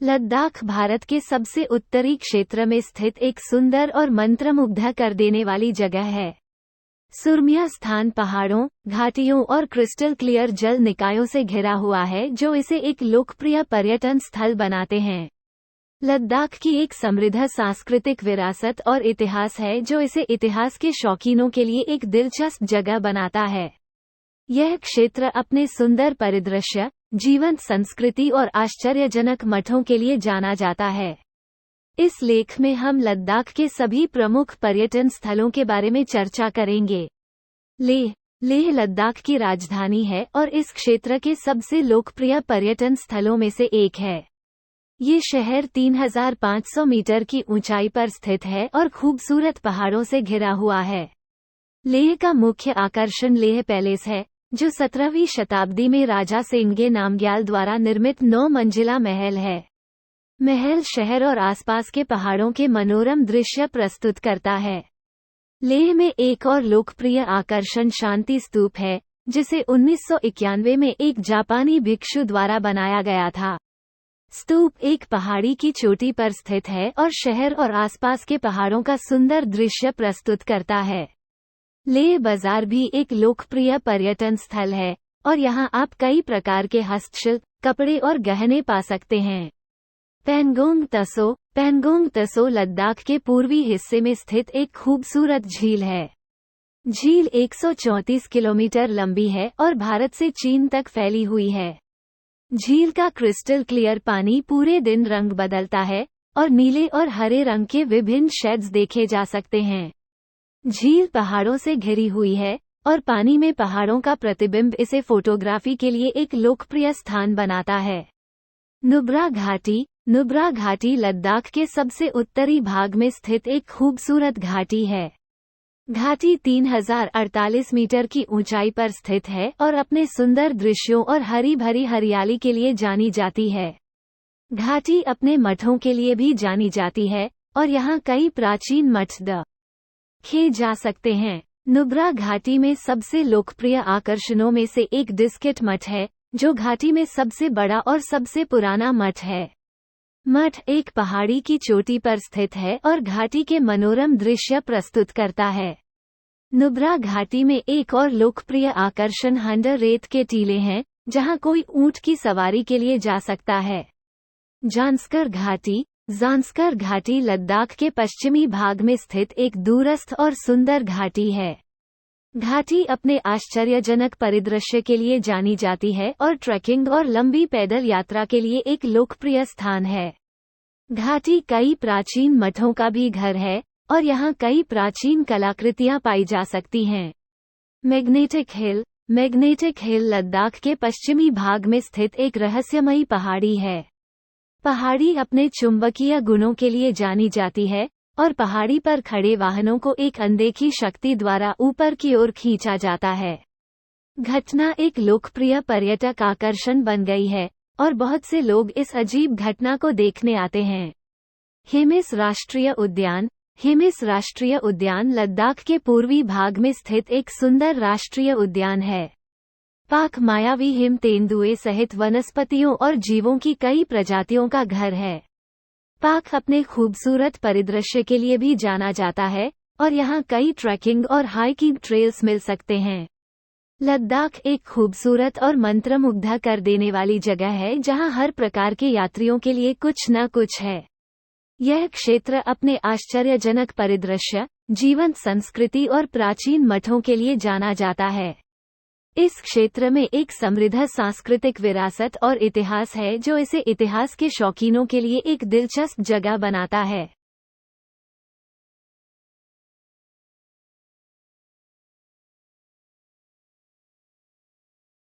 लद्दाख भारत के सबसे उत्तरी क्षेत्र में स्थित एक सुंदर और मंत्रमुग्ध कर देने वाली जगह है। सुरम्य स्थान पहाड़ों, घाटियों और क्रिस्टल क्लियर जल निकायों से घिरा हुआ है, जो इसे एक लोकप्रिय पर्यटन स्थल बनाते हैं। लद्दाख की एक समृद्ध सांस्कृतिक विरासत और इतिहास है, जो इसे इतिहास के शौकीनों के लिए एक दिलचस्प जगह बनाता है। यह क्षेत्र अपने सुंदर परिदृश्य, जीवंत संस्कृति और आश्चर्यजनक मठों के लिए जाना जाता है। इस लेख में हम लद्दाख के सभी प्रमुख पर्यटन स्थलों के बारे में चर्चा करेंगे। लेह लद्दाख की राजधानी है और इस क्षेत्र के सबसे लोकप्रिय पर्यटन स्थलों में से एक है। ये शहर 3500 मीटर की ऊंचाई पर स्थित है और खूबसूरत पहाड़ों से घिरा हुआ है। लेह का मुख्य आकर्षण लेह पैलेस है, जो 17वीं शताब्दी में राजा सेंगे नामग्याल द्वारा निर्मित 9 मंजिला महल है। महल शहर और आसपास के पहाड़ों के मनोरम दृश्य प्रस्तुत करता है। लेह में एक और लोकप्रिय आकर्षण शांति स्तूप है, जिसे 1991 में एक जापानी भिक्षु द्वारा बनाया गया था। स्तूप एक पहाड़ी की चोटी पर स्थित है और शहर और आसपास के पहाड़ों का सुंदर दृश्य प्रस्तुत करता है। लेह बाजार भी एक लोकप्रिय पर्यटन स्थल है और यहां आप कई प्रकार के हस्तशिल्प, कपड़े और गहने पा सकते हैं। पैंगोंग तसो लद्दाख के पूर्वी हिस्से में स्थित एक खूबसूरत झील है। झील 134 किलोमीटर लंबी है और भारत से चीन तक फैली हुई है। झील का क्रिस्टल क्लियर पानी पूरे दिन रंग बदलता है और नीले और हरे रंग के विभिन्न शेड्स देखे जा सकते हैं। झील पहाड़ों से घिरी हुई है और पानी में पहाड़ों का प्रतिबिंब इसे फोटोग्राफी के लिए एक लोकप्रिय स्थान बनाता है। नुब्रा घाटी लद्दाख के सबसे उत्तरी भाग में स्थित एक खूबसूरत घाटी है। घाटी 3048 मीटर की ऊंचाई पर स्थित है और अपने सुंदर दृश्यों और हरी भरी हरियाली के लिए जानी जाती है। घाटी अपने मठों के लिए भी जानी जाती है और यहाँ कई प्राचीन मठ देखे जा सकते हैं। नुब्रा घाटी में सबसे लोकप्रिय आकर्षणों में से एक डिस्किट मठ है, जो घाटी में सबसे बड़ा और सबसे पुराना मठ है। मठ एक पहाड़ी की चोटी पर स्थित है और घाटी के मनोरम दृश्य प्रस्तुत करता है। नुब्रा घाटी में एक और लोकप्रिय आकर्षण हंडर रेत के टीले हैं, जहां कोई ऊंट की सवारी के लिए जा सकता है। ज़ांस्कर घाटी लद्दाख के पश्चिमी भाग में स्थित एक दूरस्थ और सुंदर घाटी है। घाटी अपने आश्चर्यजनक परिदृश्य के लिए जानी जाती है और ट्रैकिंग और लंबी पैदल यात्रा के लिए एक लोकप्रिय स्थान है। घाटी कई प्राचीन मठों का भी घर है और यहाँ कई प्राचीन कलाकृतियाँ पाई जा सकती हैं। मैग्नेटिक हिल लद्दाख के पश्चिमी भाग में स्थित एक रहस्यमयी पहाड़ी है। पहाड़ी अपने चुंबकीय गुणों के लिए जानी जाती है और पहाड़ी पर खड़े वाहनों को एक अनदेखी शक्ति द्वारा ऊपर की ओर खींचा जाता है। घटना एक लोकप्रिय पर्यटक आकर्षण बन गई है और बहुत से लोग इस अजीब घटना को देखने आते हैं। हिमिस राष्ट्रीय उद्यान लद्दाख के पूर्वी भाग में स्थित एक सुंदर राष्ट्रीय उद्यान है। पाक मायावी हिम तेंदुए सहित वनस्पतियों और जीवों की कई प्रजातियों का घर है। पाक अपने खूबसूरत परिदृश्य के लिए भी जाना जाता है और यहाँ कई ट्रैकिंग और हाइकिंग ट्रेल्स मिल सकते हैं। लद्दाख एक खूबसूरत और मंत्रमुग्ध कर देने वाली जगह है, जहाँ हर प्रकार के यात्रियों के लिए कुछ न कुछ है। यह क्षेत्र अपने आश्चर्यजनक परिदृश्य, जीवंत संस्कृति और प्राचीन मठों के लिए जाना जाता है। इस क्षेत्र में एक समृद्ध सांस्कृतिक विरासत और इतिहास है, जो इसे इतिहास के शौकीनों के लिए एक दिलचस्प जगह बनाता है।